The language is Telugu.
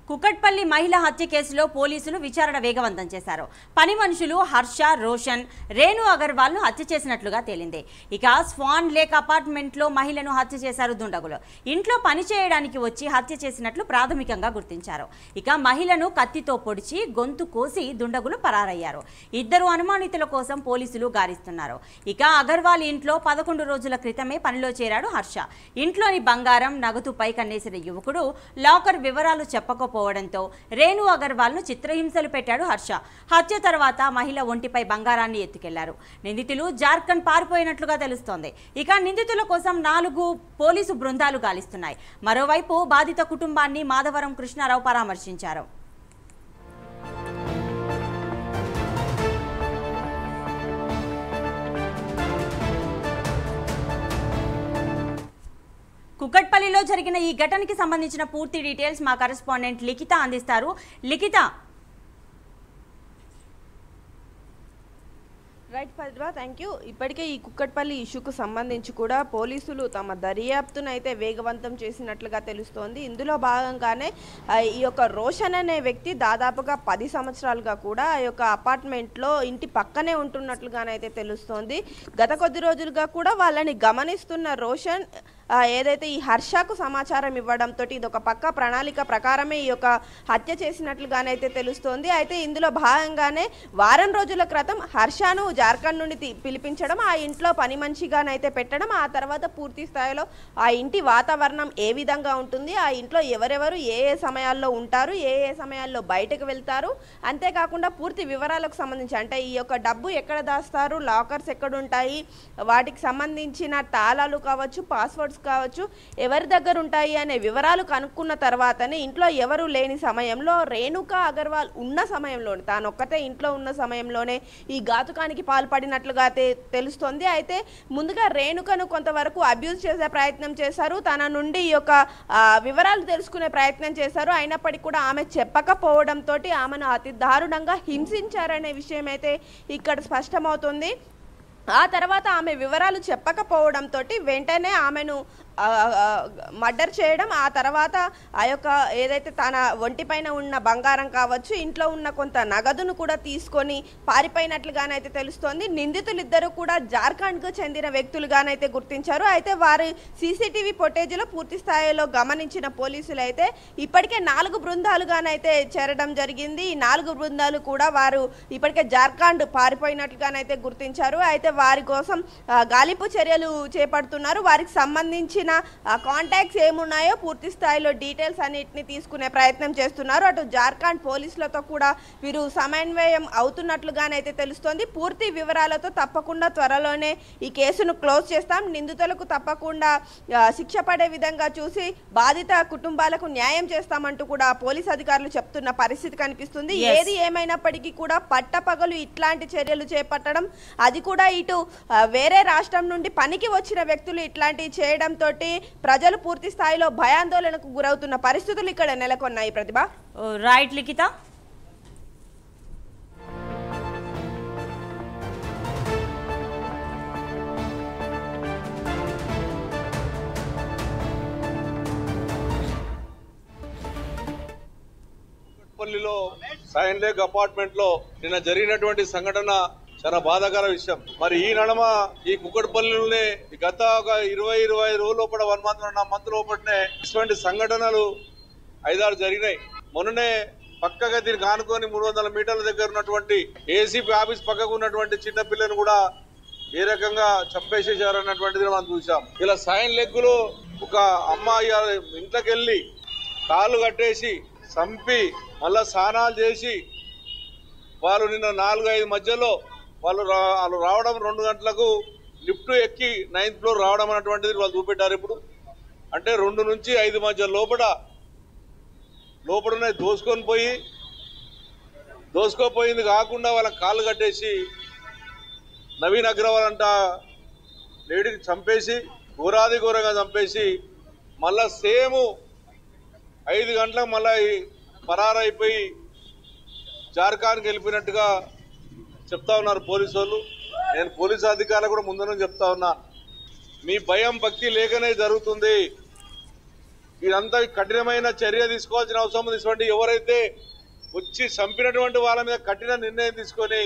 కుకట్పల్లి మహిళ హత్య కేసులో పోలీసులు విచారణ వేగవంతం చేశారు. పని మనుషులు హర్ష, రోషన్, రేణు అగర్వాల్ ను హత్య చేసినట్లుగా తేలింది. ఇక స్వాన్ లేక్ అపార్ట్మెంట్ లో మహిళను హత్య చేశారు దుండగులు. ఇంట్లో పని చేయడానికి వచ్చి హత్య చేసినట్లు ప్రాథమికంగా గుర్తించారు. ఇక మహిళను కత్తితో పొడిచి గొంతు కోసి దుండగులు పరారయ్యారు. ఇద్దరు అనుమానితుల కోసం పోలీసులు గాలిస్తున్నారు. ఇక అగర్వాల్ ఇంట్లో 11 రోజుల క్రితమే పనిలో చేరాడు హర్ష. ఇంట్లోని బంగారం, నగదుపై కన్నేసిన యువకుడు లాకర్ వివరాలు చెప్పకపోవడంతో రేణు అగర్వాల్ ను చిత్రహింసలు పెట్టాడు హర్ష. హత్య తర్వాత మహిళ ఒంటిపై బంగారాన్ని ఎత్తుకెళ్లారు. నిందితులు జార్ఖండ్ పారిపోయినట్లుగా తెలుస్తోంది. ఇక నిందితుల కోసం 4 పోలీసు బృందాలు గాలిస్తున్నాయి. మరోవైపు బాధిత కుటుంబాన్ని మాధవరం కృష్ణారావు పరామర్శించారు. కుకట్పల్లిలో జరిగిన ఈ ఘటనకి సంబంధించిన పూర్తి డీటెయిల్స్ మా కరెస్పాండెంట్ లిఖిత అందిస్తారు. Likhita. Right Padma, thank you. ఇప్పటికే ఈ కుక్కట్పల్లి ఇష్యూకు సంబంధించి కూడా పోలీసులు తమ దర్యాప్తును అయితే వేగవంతం చేసినట్లుగా తెలుస్తోంది. ఇందులో భాగంగానే ఈ యొక్క రోషన్ అనే వ్యక్తి దాదాపుగా 10 సంవత్సరాలుగా కూడా ఆ యొక్క అపార్ట్మెంట్లో ఇంటి పక్కనే ఉంటున్నట్లుగానైతే తెలుస్తోంది. గత కొద్ది రోజులుగా కూడా వాళ్ళని గమనిస్తున్న రోషన్ ఏదైతే ఈ హర్షకు సమాచారం ఇవ్వడంతో ఇది ఒక పక్క ప్రణాళిక ప్రకారమే ఈ యొక్క హత్య చేసినట్లుగానైతే తెలుస్తోంది. అయితే ఇందులో భాగంగానే వారం రోజుల క్రితం హర్షను జార్ఖండ్ నుండి పిలిపించడం, ఆ ఇంట్లో పని మనిషిగానైతే పెట్టడం, ఆ తర్వాత పూర్తి స్థాయిలో ఆ ఇంటి వాతావరణం ఏ విధంగా ఉంటుంది, ఆ ఇంట్లో ఎవరెవరు ఏ ఏ సమయాల్లో ఉంటారు, ఏ ఏ సమయాల్లో బయటకు వెళ్తారు, అంతేకాకుండా పూర్తి వివరాలకు సంబంధించి అంటే ఈ యొక్క డబ్బు ఎక్కడ దాస్తారు, లాకర్స్ ఎక్కడ ఉంటాయి, వాటికి సంబంధించిన తాళాలు కావచ్చు, పాస్వర్డ్స్ కావచ్చు, ఎవరి దగ్గర ఉంటాయి అనే వివరాలు కనుక్కున్న తర్వాతనే ఇంట్లో ఎవరు లేని సమయంలో రేణుకా అగర్వాల్ ఉన్న సమయంలోనే తానొక్కతే ఇంట్లో ఉన్న సమయంలోనే ఈ ఘాతుకానికి పాల్పడినట్లుగా తెలుస్తోంది. అయితే ముందుగా రేణుకను కొంతవరకు అబ్యూజ్ చేసే ప్రయత్నం చేశారు, తన నుండి ఈ యొక్క వివరాలు తెలుసుకునే ప్రయత్నం చేశారు. అయినప్పటికీ కూడా ఆమె చెప్పకపోవడంతో ఆమెను అతి దారుణంగా హింసించారనే విషయం అయితే ఇక్కడ స్పష్టమవుతుంది. ఆ తర్వాత ఆమె వివరాలు చెప్పకపోవడంతో వెంటనే ఆమెను మర్డర్ చేయడం, ఆ తర్వాత ఆ యొక్క ఏదైతే తన ఒంటిపైన ఉన్న బంగారం కావచ్చు, ఇంట్లో ఉన్న కొంత నగదును కూడా తీసుకొని పారిపోయినట్లుగానైతే తెలుస్తోంది. నిందితులిద్దరూ కూడా జార్ఖండ్కు చెందిన వ్యక్తులుగానైతే గుర్తించారు. అయితే వారి సీసీటీవీ ఫుటేజ్లో పూర్తి స్థాయిలో గమనించిన పోలీసులు అయితే ఇప్పటికే 4 బృందాలుగానైతే చేరడం జరిగింది. ఈ 4 బృందాలు కూడా వారు ఇప్పటికే జార్ఖండ్ పారిపోయినట్లుగానైతే గుర్తించారు. అయితే వారి కోసం గాలింపు చర్యలు చేపడుతున్నారు. వారికి సంబంధించి కాంటాక్ట్స్ ఏమున్నాయో పూర్తి స్థాయిలో డీటెయిల్స్ అన్నిటిని తీసుకునే ప్రయత్నం చేస్తున్నారు. అటు జార్ఖండ్ పోలీసులతో కూడా వీరు సమన్వయం అవుతున్నట్లుగానైతే తెలుస్తోంది. పూర్తి వివరాలతో తప్పకుండా త్వరలోనే ఈ కేసును క్లోజ్ చేస్తాం, నిందితులకు తప్పకుండా శిక్ష పడే విధంగా చూసి బాధిత కుటుంబాలకు న్యాయం చేస్తామంటూ కూడా పోలీసు అధికారులు చెప్తున్న పరిస్థితి కనిపిస్తుంది. ఏది ఏమైనప్పటికీ కూడా పట్టపగలు ఇట్లాంటి చర్యలు చేపట్టడం, అది కూడా ఇటు వేరే రాష్ట్రం నుండి పనికి వచ్చిన వ్యక్తులు ఇట్లాంటివి చేయడంతో ప్రజలు పూర్తి స్థాయిలో భయాందోళనకు గురవుతున్న పరిస్థితులు ఇక్కడ నెలకొన్నాయి. ప్రతిభ. రైట్ లిఖిత. కుకట్పల్లిలో సైన్ లేక్ అపార్ట్మెంట్ లో నిన్న జరిగినటువంటి సంఘటన చాలా బాధాకర విషయం. మరి ఈ నడమ ఈ కుకట్పల్లిలోనే గత ఒక 20-25 రోజుల లోపల 1 మంత్ లోపలనే ఇటువంటి సంఘటనలు 5-6 జరిగినాయి. మొన్ననే పక్కగా దీనికి ఆనుకొని 300 మీటర్ల దగ్గర ఉన్నటువంటి ఏసీపీ ఆఫీస్ పక్కకు ఉన్నటువంటి చిన్న పిల్లని కూడా ఏ రకంగా చంపేసేసారన్నటువంటిది మనం చూసాం. ఇలా సైన్ లెగ్గులు ఒక అమ్మాయి ఇంట్లోకి వెళ్ళి కాళ్ళు కట్టేసి చంపి మళ్ళా స్నానాలు చేసి వాళ్ళు నిన్న 4-5 మధ్యలో వాళ్ళు రావడం 2 గంటలకు లిఫ్ట్ ఎక్కి 9th ఫ్లోర్ రావడం అన్నటువంటిది వాళ్ళు చూపెట్టారు. ఇప్పుడు అంటే 2 నుంచి 5 మధ్య లోపలనే దోసుకోపోయింది కాకుండా వాళ్ళ కాళ్ళు కట్టేసి నవీన్ అగ్రవాల్ అంట లేడీని చంపేసి ఘోరంగా చంపేసి మళ్ళా సేమ్ 5 గంటలకు మళ్ళీ పరారైపోయి జార్ఖండ్కి వెళ్ళిపోయినట్టుగా చెప్తా ఉన్నారు పోలీసు వాళ్ళు. నేను పోలీసు అధికారులు కూడా ముందు చెప్తా ఉన్నా, మీ భయం భక్తి లేకనే జరుగుతుంది. ఇదంతా కఠినమైన చర్య తీసుకోవాల్సిన అవసరం ఉంది. ఎవరైతే వచ్చి చంపినటువంటి వాళ్ళ మీద కఠిన నిర్ణయం తీసుకొని